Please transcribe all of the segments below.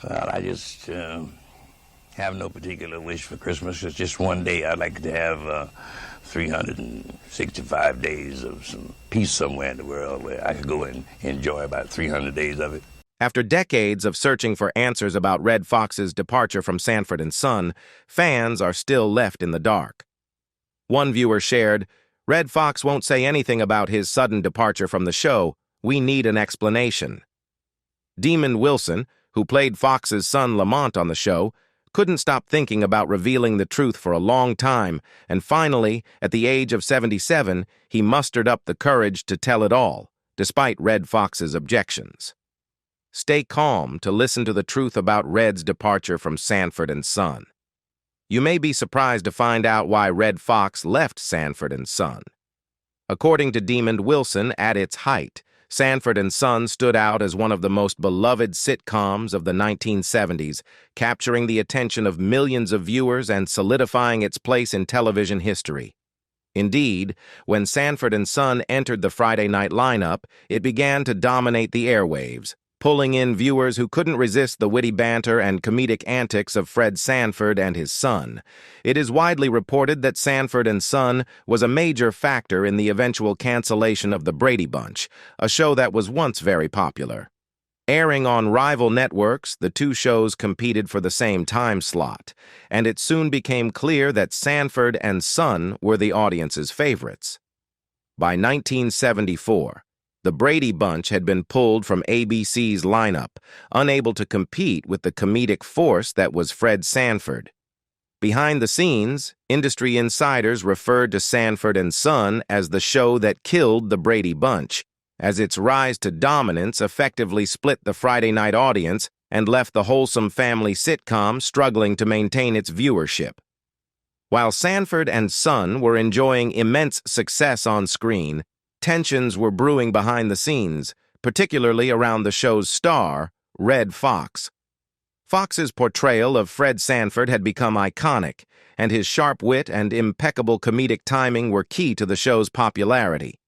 Well, I just have no particular wish for Christmas. It's just one day. I'd like to have 365 days of some peace somewhere in the world where I could go and enjoy about 300 days of it. After decades of searching for answers about Redd Foxx's departure from Sanford and Son, fans are still left in the dark. One viewer shared, "Redd Foxx won't say anything about his sudden departure from the show. We need an explanation." Demond Wilson, who played Foxx's son Lamont on the show, couldn't stop thinking about revealing the truth for a long time, and finally, at the age of 77, he mustered up the courage to tell it all, despite Redd Foxx's objections. Stay calm to listen to the truth about Redd's departure from Sanford and Son. You may be surprised to find out why Redd Foxx left Sanford and Son. According to Demond Wilson, at its height, Sanford and Son stood out as one of the most beloved sitcoms of the 1970s, capturing the attention of millions of viewers and solidifying its place in television history. Indeed, when Sanford and Son entered the Friday night lineup, it began to dominate the airwaves, pulling in viewers who couldn't resist the witty banter and comedic antics of Fred Sanford and his son. It is widely reported that Sanford and Son was a major factor in the eventual cancellation of The Brady Bunch, a show that was once very popular. Airing on rival networks, the two shows competed for the same time slot, and it soon became clear that Sanford and Son were the audience's favorites. By 1974, The Brady Bunch had been pulled from ABC's lineup, unable to compete with the comedic force that was Fred Sanford. Behind the scenes, industry insiders referred to Sanford and Son as the show that killed The Brady Bunch, as its rise to dominance effectively split the Friday night audience and left the wholesome family sitcom struggling to maintain its viewership. While Sanford and Son were enjoying immense success on screen, tensions were brewing behind the scenes, particularly around the show's star, Redd Foxx. Foxx's portrayal of Fred Sanford had become iconic, and his sharp wit and impeccable comedic timing were key to the show's popularity.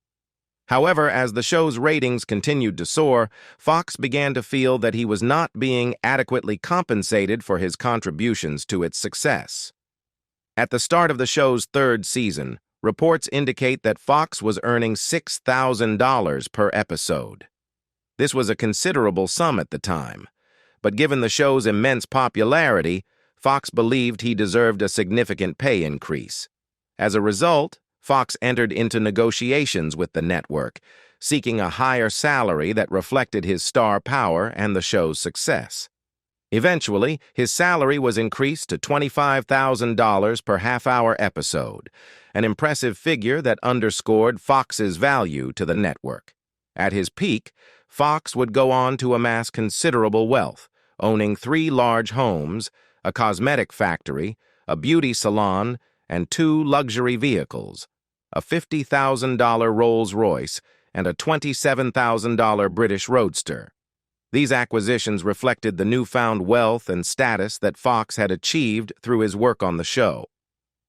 However, as the show's ratings continued to soar, Foxx began to feel that he was not being adequately compensated for his contributions to its success. At the start of the show's third season, reports indicate that Foxx was earning $6,000 per episode. This was a considerable sum at the time, but given the show's immense popularity, Foxx believed he deserved a significant pay increase. As a result, Foxx entered into negotiations with the network, seeking a higher salary that reflected his star power and the show's success. Eventually, his salary was increased to $25,000 per half-hour episode, an impressive figure that underscored Foxx's value to the network. At his peak, Foxx would go on to amass considerable wealth, owning 3 large homes, a cosmetic factory, a beauty salon, and 2 luxury vehicles, a $50,000 Rolls-Royce and a $27,000 British Roadster. These acquisitions reflected the newfound wealth and status that Foxx had achieved through his work on the show.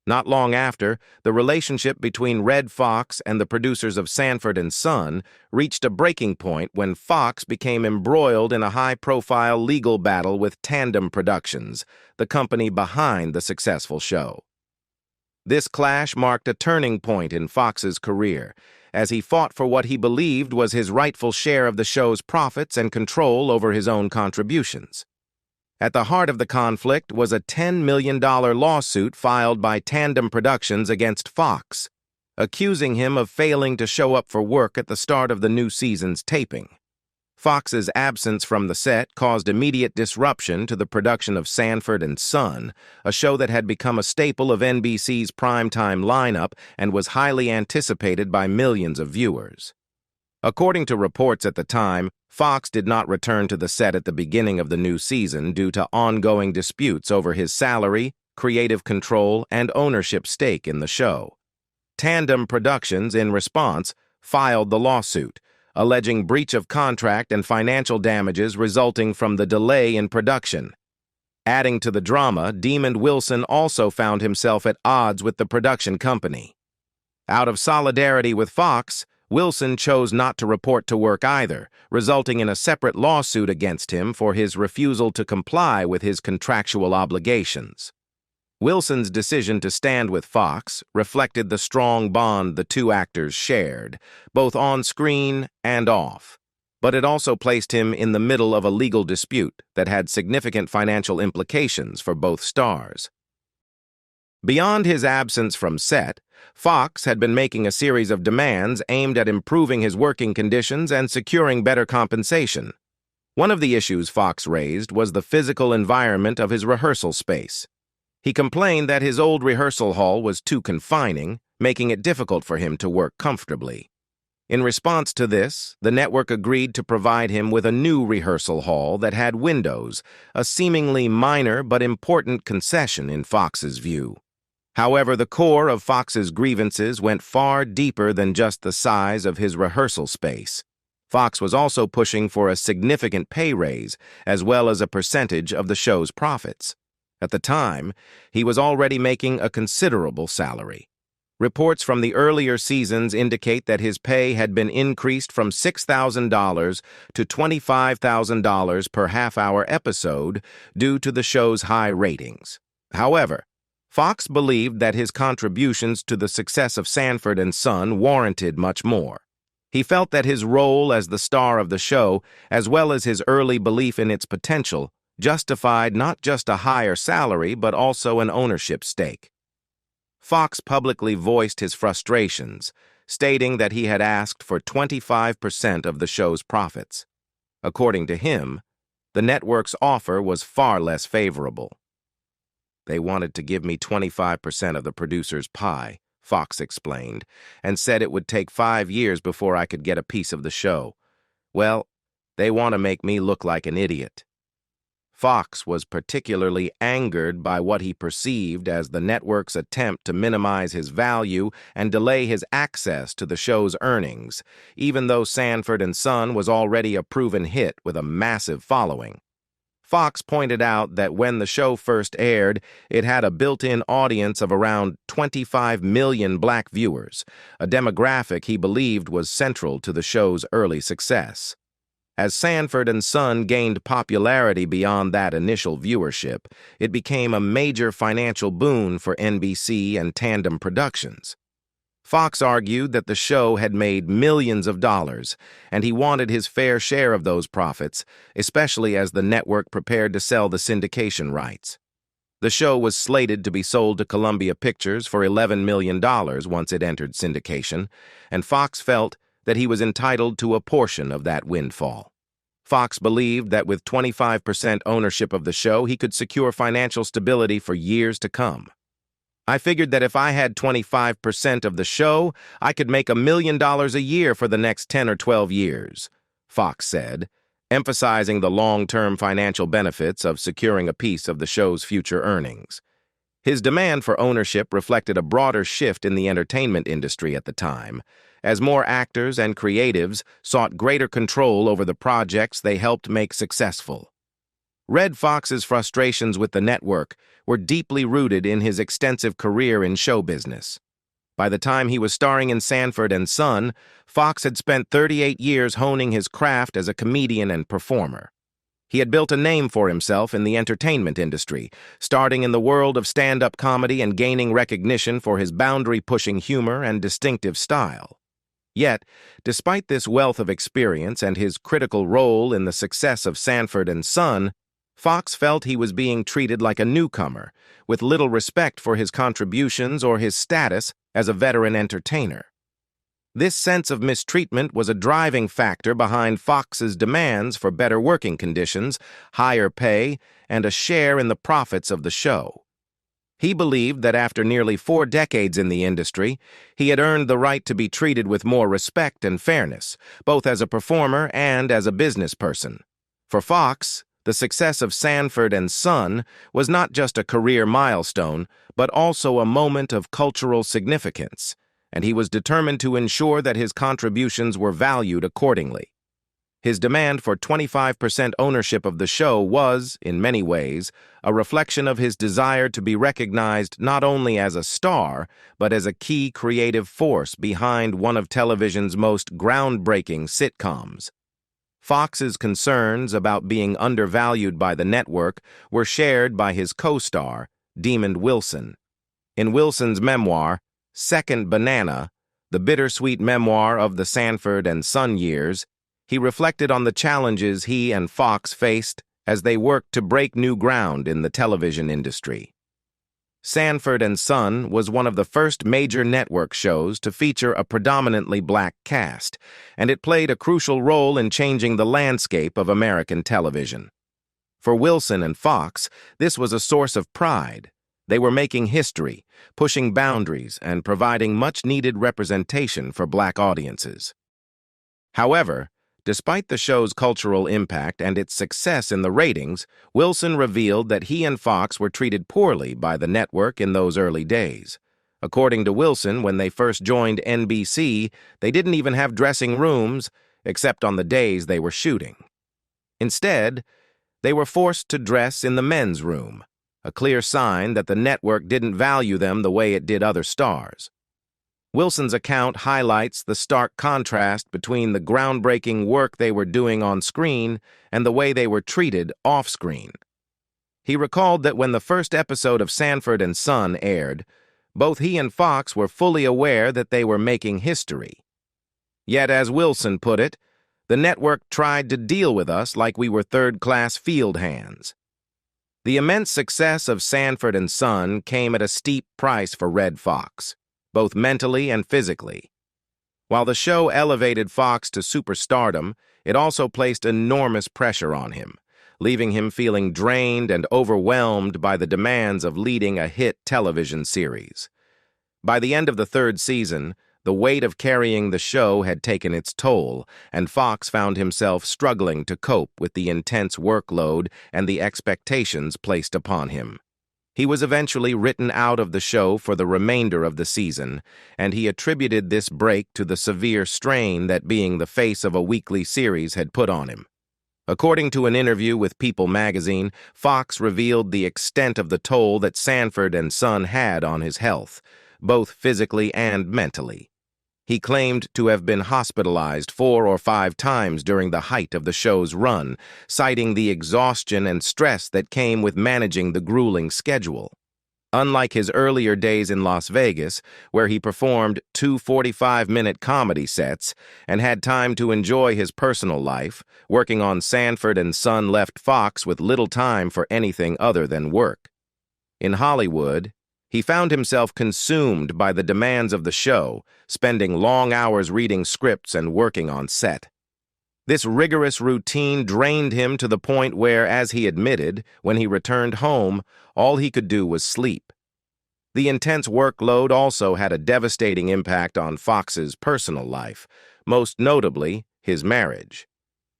Not long after, the relationship between Redd Foxx and the producers of Sanford and Son reached a breaking point when Foxx became embroiled in a high-profile legal battle with Tandem Productions, the company behind the successful show. This clash marked a turning point in Foxx's career, as he fought for what he believed was his rightful share of the show's profits and control over his own contributions. At the heart of the conflict was a $10 million lawsuit filed by Tandem Productions against Foxx, accusing him of failing to show up for work at the start of the new season's taping. Foxx's absence from the set caused immediate disruption to the production of Sanford and Son, a show that had become a staple of NBC's primetime lineup and was highly anticipated by millions of viewers. According to reports at the time, Foxx did not return to the set at the beginning of the new season due to ongoing disputes over his salary, creative control, and ownership stake in the show. Tandem Productions, in response, filed the lawsuit, alleging breach of contract and financial damages resulting from the delay in production. Adding to the drama, Demond Wilson also found himself at odds with the production company. Out of solidarity with Foxx, Wilson chose not to report to work either, resulting in a separate lawsuit against him for his refusal to comply with his contractual obligations. Wilson's decision to stand with Foxx reflected the strong bond the two actors shared, both on screen and off. But it also placed him in the middle of a legal dispute that had significant financial implications for both stars. Beyond his absence from set, Foxx had been making a series of demands aimed at improving his working conditions and securing better compensation. One of the issues Foxx raised was the physical environment of his rehearsal space. He complained that his old rehearsal hall was too confining, making it difficult for him to work comfortably. In response to this, the network agreed to provide him with a new rehearsal hall that had windows, a seemingly minor but important concession in Foxx's view. However, the core of Foxx's grievances went far deeper than just the size of his rehearsal space. Foxx was also pushing for a significant pay raise, as well as a percentage of the show's profits. At the time, he was already making a considerable salary. Reports from the earlier seasons indicate that his pay had been increased from $6,000 to $25,000 per half-hour episode due to the show's high ratings. However, Foxx believed that his contributions to the success of Sanford and Son warranted much more. He felt that his role as the star of the show, as well as his early belief in its potential, justified not just a higher salary but also an ownership stake. Foxx publicly voiced his frustrations, stating that he had asked for 25% of the show's profits. According to him, the network's offer was far less favorable. "They wanted to give me 25% of the producer's pie," Foxx explained, and said it would take 5 years before I could get a piece of the show. "Well, they want to make me look like an idiot." Foxx was particularly angered by what he perceived as the network's attempt to minimize his value and delay his access to the show's earnings, even though Sanford and Son was already a proven hit with a massive following. Foxx pointed out that when the show first aired, it had a built-in audience of around 25 million black viewers, a demographic he believed was central to the show's early success. As Sanford and Son gained popularity beyond that initial viewership, it became a major financial boon for NBC and Tandem Productions. Foxx argued that the show had made millions of dollars, and he wanted his fair share of those profits, especially as the network prepared to sell the syndication rights. The show was slated to be sold to Columbia Pictures for $11 million once it entered syndication, and Foxx felt that he was entitled to a portion of that windfall. Foxx believed that with 25% ownership of the show, he could secure financial stability for years to come. "I figured that if I had 25% of the show, I could make $1 million a year for the next 10 or 12 years, Foxx said, emphasizing the long-term financial benefits of securing a piece of the show's future earnings. His demand for ownership reflected a broader shift in the entertainment industry at the time, as more actors and creatives sought greater control over the projects they helped make successful. Redd Foxx's frustrations with the network were deeply rooted in his extensive career in show business. By the time he was starring in Sanford and Son, Foxx had spent 38 years honing his craft as a comedian and performer. He had built a name for himself in the entertainment industry, starting in the world of stand-up comedy and gaining recognition for his boundary-pushing humor and distinctive style. Yet, despite this wealth of experience and his critical role in the success of Sanford and Son, Foxx felt he was being treated like a newcomer, with little respect for his contributions or his status as a veteran entertainer. This sense of mistreatment was a driving factor behind Foxx's demands for better working conditions, higher pay, and a share in the profits of the show. He believed that after nearly 4 decades in the industry, he had earned the right to be treated with more respect and fairness, both as a performer and as a business person. For Foxx, the success of Sanford and Son was not just a career milestone, but also a moment of cultural significance, and he was determined to ensure that his contributions were valued accordingly. His demand for 25% ownership of the show was, in many ways, a reflection of his desire to be recognized not only as a star, but as a key creative force behind one of television's most groundbreaking sitcoms. Fox's concerns about being undervalued by the network were shared by his co-star, Demond Wilson. In Wilson's memoir, Second Banana, the bittersweet memoir of the Sanford and Son years, he reflected on the challenges he and Fox faced as they worked to break new ground in the television industry. Sanford and Son was one of the first major network shows to feature a predominantly black cast, and it played a crucial role in changing the landscape of American television. For Wilson and Fox, this was a source of pride. They were making history, pushing boundaries, and providing much-needed representation for black audiences. However, despite the show's cultural impact and its success in the ratings, Wilson revealed that he and Fox were treated poorly by the network in those early days. According to Wilson, when they first joined NBC, they didn't even have dressing rooms, except on the days they were shooting. Instead, they were forced to dress in the men's room, a clear sign that the network didn't value them the way it did other stars. Wilson's account highlights the stark contrast between the groundbreaking work they were doing on screen and the way they were treated off-screen. He recalled that when the first episode of Sanford and Son aired, both he and Fox were fully aware that they were making history. Yet, as Wilson put it, the network tried to deal with us like we were third-class field hands. The immense success of Sanford and Son came at a steep price for Redd Foxx, both mentally and physically. While the show elevated Fox to superstardom, it also placed enormous pressure on him, leaving him feeling drained and overwhelmed by the demands of leading a hit television series. By the end of the third season, the weight of carrying the show had taken its toll, and Fox found himself struggling to cope with the intense workload and the expectations placed upon him. He was eventually written out of the show for the remainder of the season, and he attributed this break to the severe strain that being the face of a weekly series had put on him. According to an interview with People magazine, Fox revealed the extent of the toll that Sanford and Son had on his health, both physically and mentally. He claimed to have been hospitalized 4 or 5 times during the height of the show's run, citing the exhaustion and stress that came with managing the grueling schedule. Unlike his earlier days in Las Vegas, where he performed 2 45-minute comedy sets and had time to enjoy his personal life, working on Sanford and Son left Fox with little time for anything other than work. In Hollywood, he found himself consumed by the demands of the show, spending long hours reading scripts and working on set. This rigorous routine drained him to the point where, as he admitted, when he returned home, all he could do was sleep. The intense workload also had a devastating impact on Fox's personal life, most notably his marriage.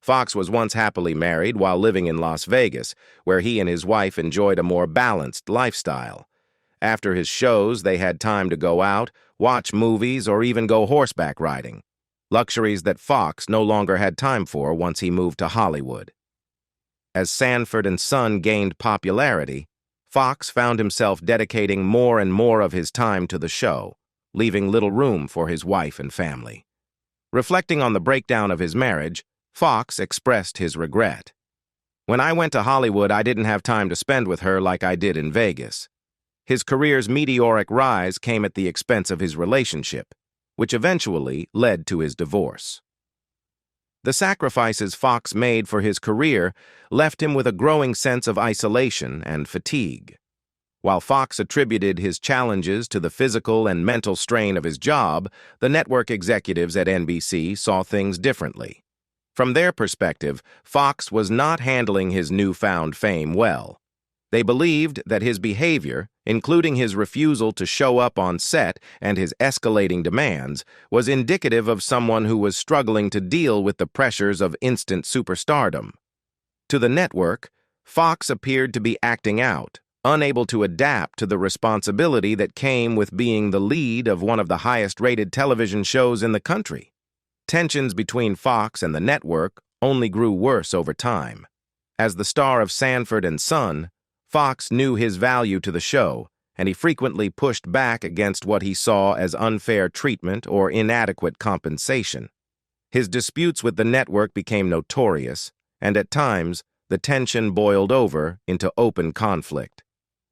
Fox was once happily married while living in Las Vegas, where he and his wife enjoyed a more balanced lifestyle. After his shows, they had time to go out, watch movies, or even go horseback riding, luxuries that Fox no longer had time for once he moved to Hollywood. As Sanford and Son gained popularity, Fox found himself dedicating more and more of his time to the show, leaving little room for his wife and family. Reflecting on the breakdown of his marriage, Fox expressed his regret. "When I went to Hollywood, I didn't have time to spend with her like I did in Vegas." His career's meteoric rise came at the expense of his relationship, which eventually led to his divorce. The sacrifices Fox made for his career left him with a growing sense of isolation and fatigue. While Fox attributed his challenges to the physical and mental strain of his job, the network executives at NBC saw things differently. From their perspective, Fox was not handling his newfound fame well. They believed that his behavior, including his refusal to show up on set and his escalating demands, was indicative of someone who was struggling to deal with the pressures of instant superstardom. To the network, Fox appeared to be acting out, unable to adapt to the responsibility that came with being the lead of one of the highest-rated television shows in the country. Tensions between Fox and the network only grew worse over time. As the star of Sanford and Son, Foxx knew his value to the show, and he frequently pushed back against what he saw as unfair treatment or inadequate compensation. His disputes with the network became notorious, and at times, the tension boiled over into open conflict.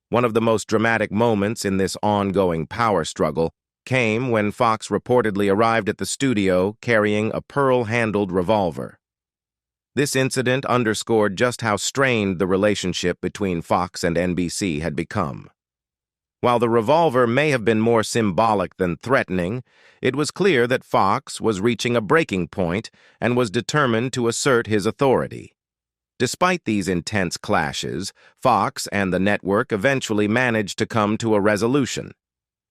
One of the most dramatic moments in this ongoing power struggle came when Foxx reportedly arrived at the studio carrying a pearl-handled revolver. This incident underscored just how strained the relationship between Fox and NBC had become. While the revolver may have been more symbolic than threatening, it was clear that Fox was reaching a breaking point and was determined to assert his authority. Despite these intense clashes, Fox and the network eventually managed to come to a resolution.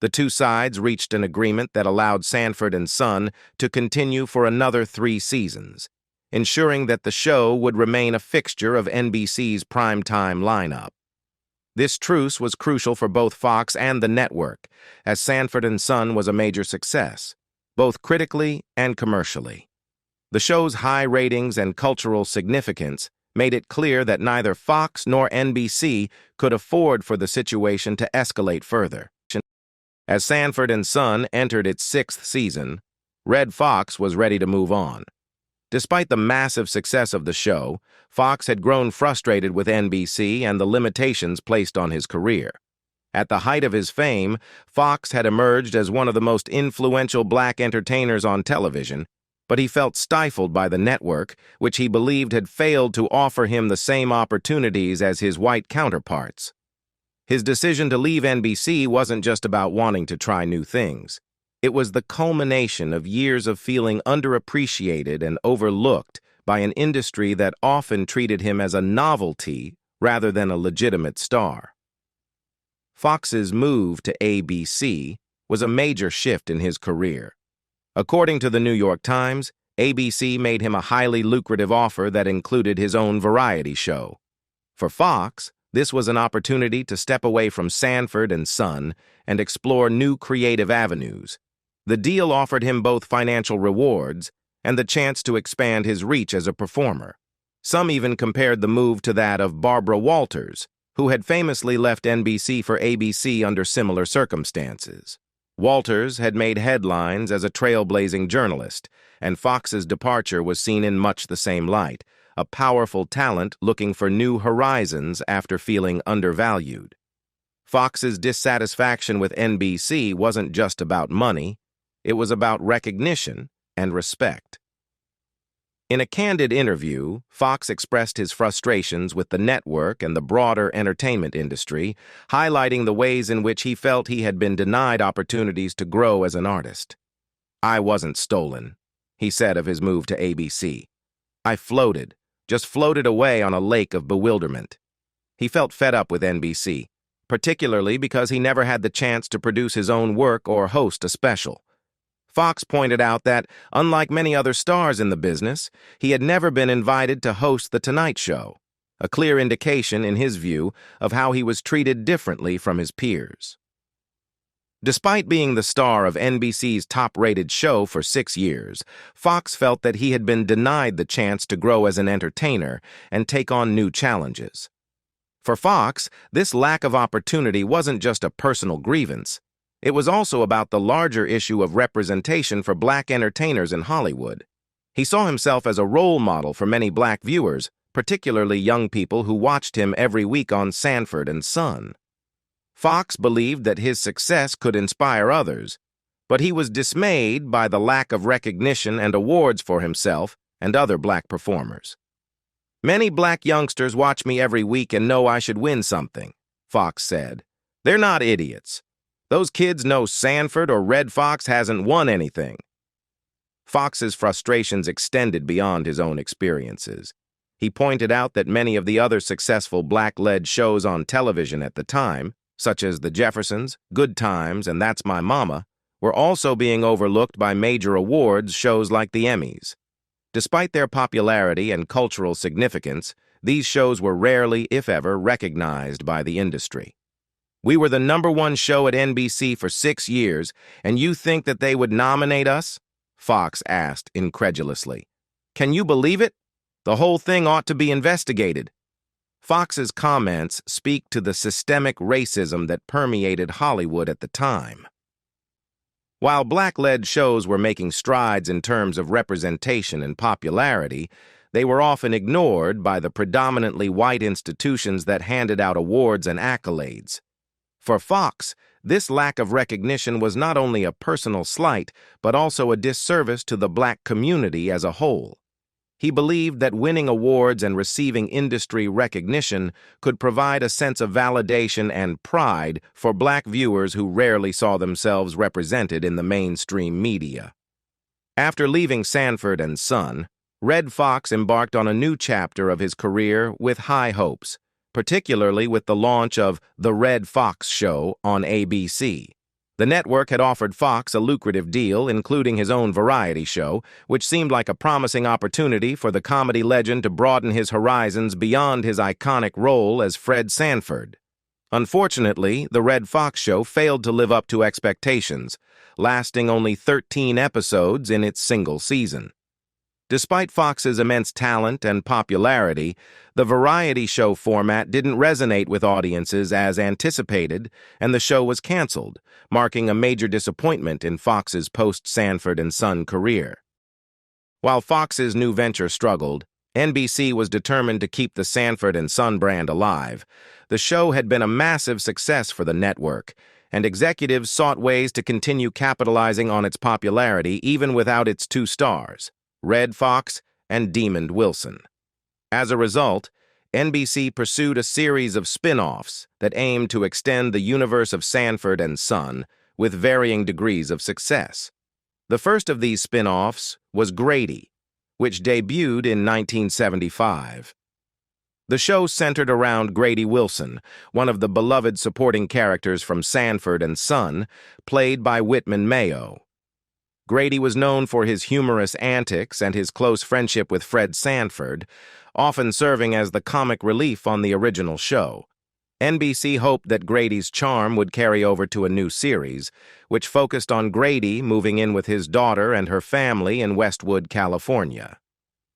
The two sides reached an agreement that allowed Sanford and Son to continue for another 3 seasons, ensuring that the show would remain a fixture of NBC's primetime lineup. This truce was crucial for both Fox and the network, as Sanford and Son was a major success, both critically and commercially. The show's high ratings and cultural significance made it clear that neither Fox nor NBC could afford for the situation to escalate further. As Sanford and Son entered its 6th season, Redd Foxx was ready to move on. Despite the massive success of the show, Fox had grown frustrated with NBC and the limitations placed on his career. At the height of his fame, Fox had emerged as one of the most influential black entertainers on television, but he felt stifled by the network, which he believed had failed to offer him the same opportunities as his white counterparts. His decision to leave NBC wasn't just about wanting to try new things. It was the culmination of years of feeling underappreciated and overlooked by an industry that often treated him as a novelty rather than a legitimate star. Fox's move to ABC was a major shift in his career. According to the New York Times, ABC made him a highly lucrative offer that included his own variety show. For Fox, this was an opportunity to step away from Sanford and Son and explore new creative avenues. The deal offered him both financial rewards and the chance to expand his reach as a performer. Some even compared the move to that of Barbara Walters, who had famously left NBC for ABC under similar circumstances. Walters had made headlines as a trailblazing journalist, and Fox's departure was seen in much the same light, a powerful talent looking for new horizons after feeling undervalued. Fox's dissatisfaction with NBC wasn't just about money. It was about recognition and respect. In a candid interview, Fox expressed his frustrations with the network and the broader entertainment industry, highlighting the ways in which he felt he had been denied opportunities to grow as an artist. "I wasn't stolen," he said of his move to ABC. "I just floated away on a lake of bewilderment." He felt fed up with NBC, particularly because he never had the chance to produce his own work or host a special. Fox pointed out that, unlike many other stars in the business, he had never been invited to host The Tonight Show, a clear indication, in his view, of how he was treated differently from his peers. Despite being the star of NBC's top-rated show for 6 years, Fox felt that he had been denied the chance to grow as an entertainer and take on new challenges. For Fox, this lack of opportunity wasn't just a personal grievance. It was also about the larger issue of representation for black entertainers in Hollywood. He saw himself as a role model for many black viewers, particularly young people who watched him every week on Sanford and Son. Fox believed that his success could inspire others, but he was dismayed by the lack of recognition and awards for himself and other black performers. "Many black youngsters watch me every week and know I should win something," Fox said. "They're not idiots. Those kids know Sanford or Redd Foxx hasn't won anything." Fox's frustrations extended beyond his own experiences. He pointed out that many of the other successful black-led shows on television at the time, such as The Jeffersons, Good Times, and That's My Mama, were also being overlooked by major awards shows like the Emmys. Despite their popularity and cultural significance, these shows were rarely, if ever, recognized by the industry. "We were the #1 show at NBC for 6 years, and you think that they would nominate us?" Fox asked incredulously. "Can you believe it?" The whole thing ought to be investigated. Fox's comments speak to the systemic racism that permeated Hollywood at the time. While black-led shows were making strides in terms of representation and popularity, they were often ignored by the predominantly white institutions that handed out awards and accolades. For Fox, this lack of recognition was not only a personal slight, but also a disservice to the black community as a whole. He believed that winning awards and receiving industry recognition could provide a sense of validation and pride for black viewers who rarely saw themselves represented in the mainstream media. After leaving Sanford and Son, Redd Foxx embarked on a new chapter of his career with high hopes, particularly with the launch of The Redd Foxx Show on ABC. The network had offered Fox a lucrative deal, including his own variety show, which seemed like a promising opportunity for the comedy legend to broaden his horizons beyond his iconic role as Fred Sanford. Unfortunately, The Redd Foxx Show failed to live up to expectations, lasting only 13 episodes in its single season. Despite Fox's immense talent and popularity, the variety show format didn't resonate with audiences as anticipated, and the show was canceled, marking a major disappointment in Fox's post-Sanford and Son career. While Fox's new venture struggled, NBC was determined to keep the Sanford and Son brand alive. The show had been a massive success for the network, and executives sought ways to continue capitalizing on its popularity even without its two stars, Redd Foxx and Demond Wilson. As a result, NBC pursued a series of spin-offs that aimed to extend the universe of Sanford and Son with varying degrees of success. The first of these spin-offs was Grady, which debuted in 1975. The show centered around Grady Wilson, one of the beloved supporting characters from Sanford and Son, played by Whitman Mayo. Grady was known for his humorous antics and his close friendship with Fred Sanford, often serving as the comic relief on the original show. NBC hoped that Grady's charm would carry over to a new series, which focused on Grady moving in with his daughter and her family in Westwood, California.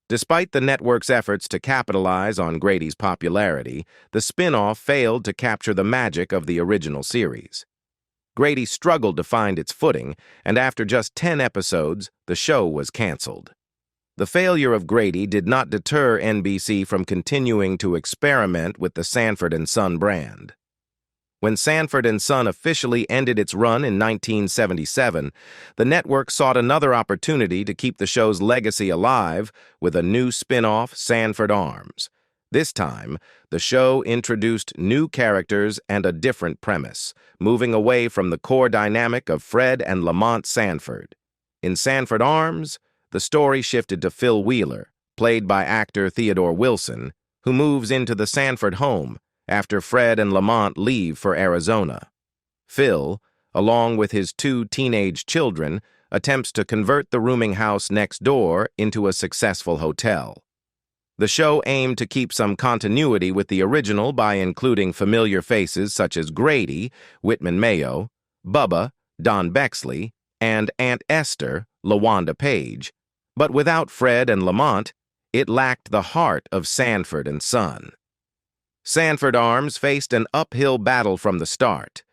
Despite the network's efforts to capitalize on Grady's popularity, the spin-off failed to capture the magic of the original series. Grady struggled to find its footing, and after just 10 episodes, the show was canceled. The failure of Grady did not deter NBC from continuing to experiment with the Sanford and Son brand. When Sanford and Son officially ended its run in 1977, the network sought another opportunity to keep the show's legacy alive with a new spin-off, Sanford Arms. This time, the show introduced new characters and a different premise, moving away from the core dynamic of Fred and Lamont Sanford. In Sanford Arms, the story shifted to Phil Wheeler, played by actor Theodore Wilson, who moves into the Sanford home after Fred and Lamont leave for Arizona. Phil, along with his two teenage children, attempts to convert the rooming house next door into a successful hotel. The show aimed to keep some continuity with the original by including familiar faces such as Grady, Whitman Mayo, Bubba, Don Bexley, and Aunt Esther, LaWanda Page. But without Fred and Lamont, it lacked the heart of Sanford and Son. Sanford Arms faced an uphill battle from the start.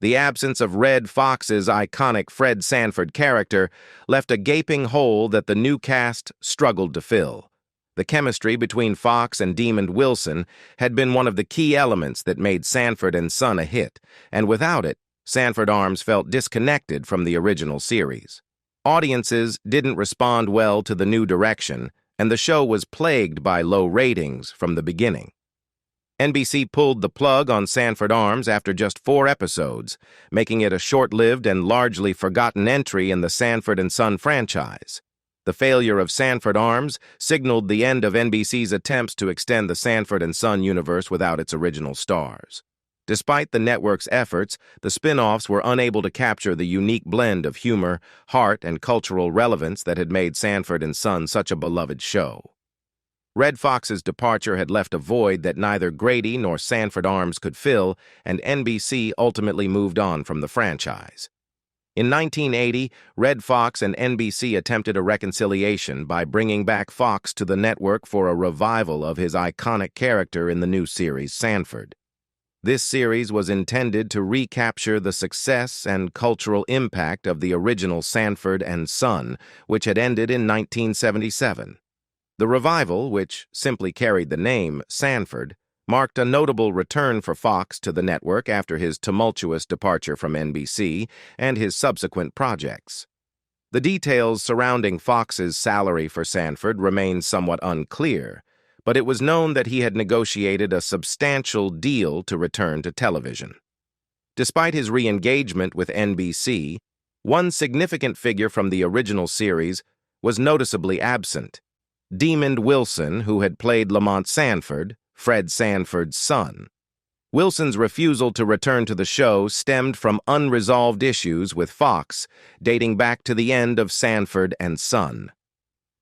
The absence of Redd Foxx's iconic Fred Sanford character left a gaping hole that the new cast struggled to fill. The chemistry between Foxx and Demond Wilson had been one of the key elements that made Sanford and Son a hit, and without it, Sanford Arms felt disconnected from the original series. Audiences didn't respond well to the new direction, and the show was plagued by low ratings from the beginning. NBC pulled the plug on Sanford Arms after just 4 episodes, making it a short-lived and largely forgotten entry in the Sanford and Son franchise. The failure of Sanford Arms signaled the end of NBC's attempts to extend the Sanford and Son universe without its original stars. Despite the network's efforts, the spin-offs were unable to capture the unique blend of humor, heart, and cultural relevance that had made Sanford and Son such a beloved show. Redd Foxx's departure had left a void that neither Grady nor Sanford Arms could fill, and NBC ultimately moved on from the franchise. In 1980, Redd Foxx and NBC attempted a reconciliation by bringing back Foxx to the network for a revival of his iconic character in the new series, Sanford. This series was intended to recapture the success and cultural impact of the original Sanford and Son, which had ended in 1977. The revival, which simply carried the name Sanford, marked a notable return for Foxx to the network after his tumultuous departure from NBC and his subsequent projects. The details surrounding Foxx's salary for Sanford remain somewhat unclear, but it was known that he had negotiated a substantial deal to return to television. Despite his re-engagement with NBC, one significant figure from the original series was noticeably absent: Demond Wilson, who had played Lamont Sanford, Fred Sanford's son. Wilson's refusal to return to the show stemmed from unresolved issues with Foxx, dating back to the end of Sanford and Son.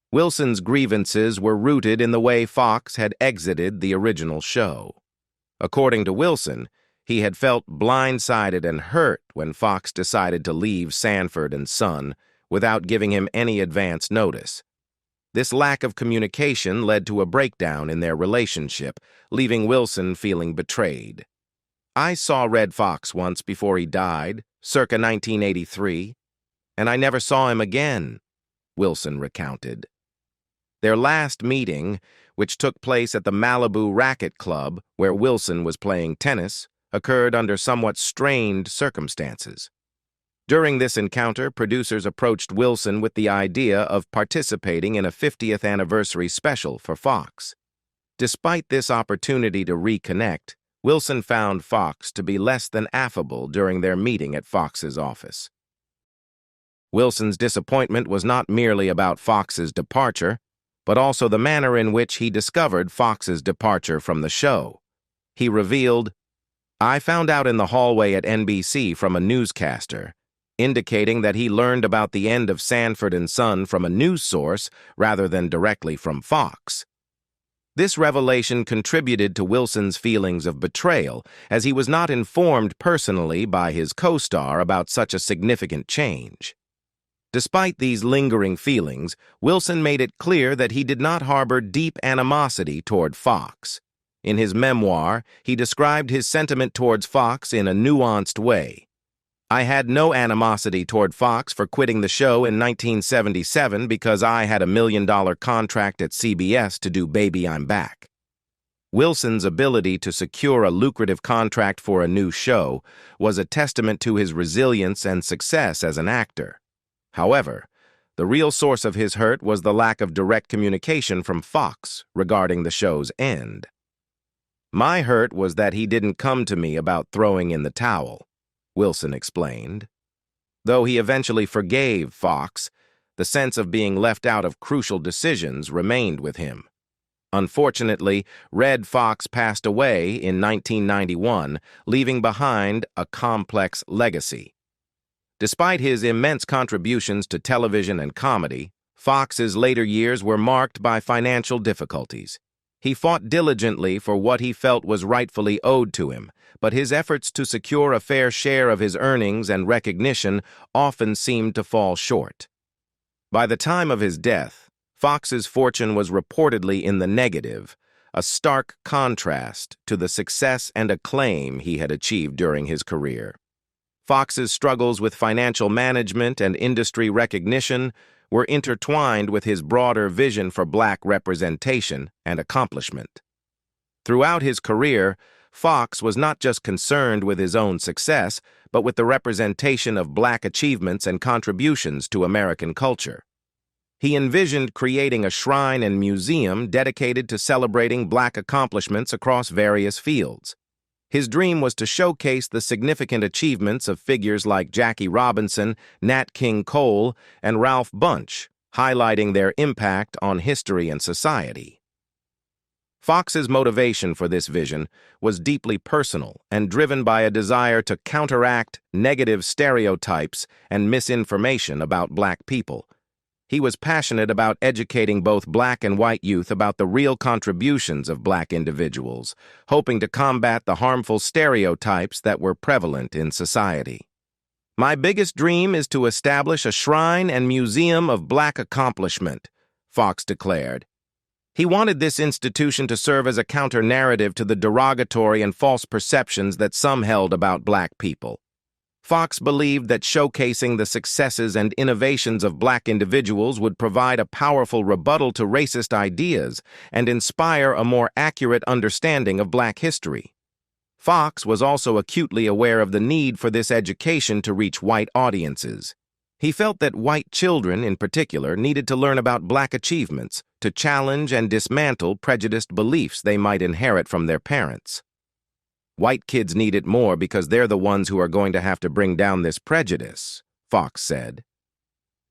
Wilson's grievances were rooted in the way Foxx had exited the original show. According to Wilson, he had felt blindsided and hurt when Foxx decided to leave Sanford and Son without giving him any advance notice. This lack of communication led to a breakdown in their relationship, leaving Wilson feeling betrayed. "I saw Redd Foxx once before he died, circa 1983, and I never saw him again," Wilson recounted. Their last meeting, which took place at the Malibu Racquet Club, where Wilson was playing tennis, occurred under somewhat strained circumstances. During this encounter, producers approached Wilson with the idea of participating in a 50th anniversary special for Foxx. Despite this opportunity to reconnect, Wilson found Foxx to be less than affable during their meeting at Foxx's office. Wilson's disappointment was not merely about Foxx's departure, but also the manner in which he discovered Foxx's departure from the show. He revealed, "I found out in the hallway at NBC from a newscaster, indicating that he learned about the end of Sanford and Son from a news source rather than directly from Foxx." This revelation contributed to Wilson's feelings of betrayal, as he was not informed personally by his co-star about such a significant change. Despite these lingering feelings, Wilson made it clear that he did not harbor deep animosity toward Foxx. In his memoir, he described his sentiment towards Foxx in a nuanced way. "I had no animosity toward Foxx for quitting the show in 1977 because I had $1 million contract at CBS to do Baby, I'm Back." Wilson's ability to secure a lucrative contract for a new show was a testament to his resilience and success as an actor. However, the real source of his hurt was the lack of direct communication from Foxx regarding the show's end. "My hurt was that he didn't come to me about throwing in the towel," Wilson explained. Though he eventually forgave Foxx, the sense of being left out of crucial decisions remained with him. Unfortunately, Redd Foxx passed away in 1991, leaving behind a complex legacy. Despite his immense contributions to television and comedy, Foxx's later years were marked by financial difficulties. He fought diligently for what he felt was rightfully owed to him, but his efforts to secure a fair share of his earnings and recognition often seemed to fall short. By the time of his death, Foxx's fortune was reportedly in the negative, a stark contrast to the success and acclaim he had achieved during his career. Foxx's struggles with financial management and industry recognition were intertwined with his broader vision for Black representation and accomplishment. Throughout his career, Foxx was not just concerned with his own success, but with the representation of Black achievements and contributions to American culture. He envisioned creating a shrine and museum dedicated to celebrating Black accomplishments across various fields. His dream was to showcase the significant achievements of figures like Jackie Robinson, Nat King Cole, and Ralph Bunche, highlighting their impact on history and society. Foxx's motivation for this vision was deeply personal and driven by a desire to counteract negative stereotypes and misinformation about Black people. He was passionate about educating both Black and white youth about the real contributions of Black individuals, hoping to combat the harmful stereotypes that were prevalent in society. "My biggest dream is to establish a shrine and museum of black accomplishment," Foxx declared. He wanted this institution to serve as a counter-narrative to the derogatory and false perceptions that some held about black people. Foxx believed that showcasing the successes and innovations of black individuals would provide a powerful rebuttal to racist ideas and inspire a more accurate understanding of black history. Foxx was also acutely aware of the need for this education to reach white audiences. He felt that white children, in particular, needed to learn about black achievements to challenge and dismantle prejudiced beliefs they might inherit from their parents. "White kids need it more because they're the ones who are going to have to bring down this prejudice," Foxx said.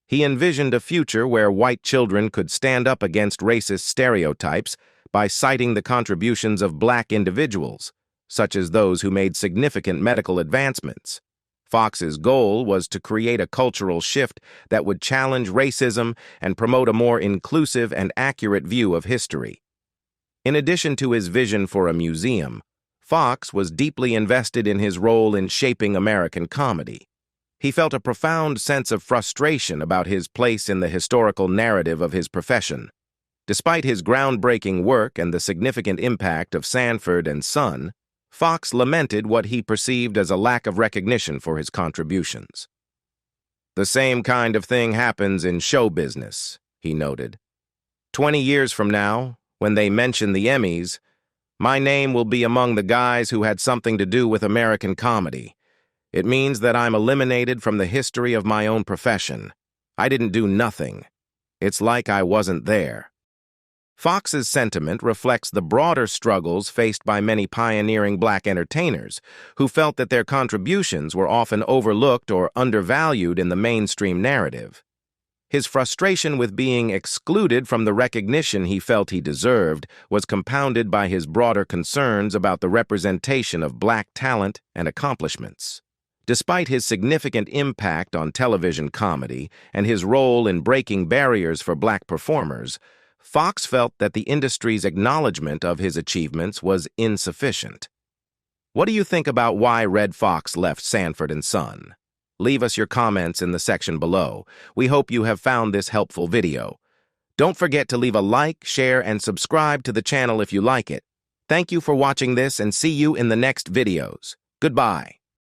He envisioned a future where white children could stand up against racist stereotypes by citing the contributions of black individuals, such as those who made significant medical advancements. Foxx's goal was to create a cultural shift that would challenge racism and promote a more inclusive and accurate view of history. In addition to his vision for a museum, Foxx was deeply invested in his role in shaping American comedy. He felt a profound sense of frustration about his place in the historical narrative of his profession. Despite his groundbreaking work and the significant impact of Sanford and Son, Foxx lamented what he perceived as a lack of recognition for his contributions. "The same kind of thing happens in show business," he noted. 20 years from now, when they mention the Emmys, my name will be among the guys who had something to do with American comedy. It means that I'm eliminated from the history of my own profession. I didn't do nothing. It's like I wasn't there." Foxx's sentiment reflects the broader struggles faced by many pioneering black entertainers who felt that their contributions were often overlooked or undervalued in the mainstream narrative. His frustration with being excluded from the recognition he felt he deserved was compounded by his broader concerns about the representation of black talent and accomplishments. Despite his significant impact on television comedy and his role in breaking barriers for black performers, Foxx felt that the industry's acknowledgement of his achievements was insufficient. What do you think about why Redd Foxx left Sanford and Son? Leave us your comments in the section below. We hope you have found this helpful video. Don't forget to leave a like, share, and subscribe to the channel if you like it. Thank you for watching this and see you in the next videos. Goodbye.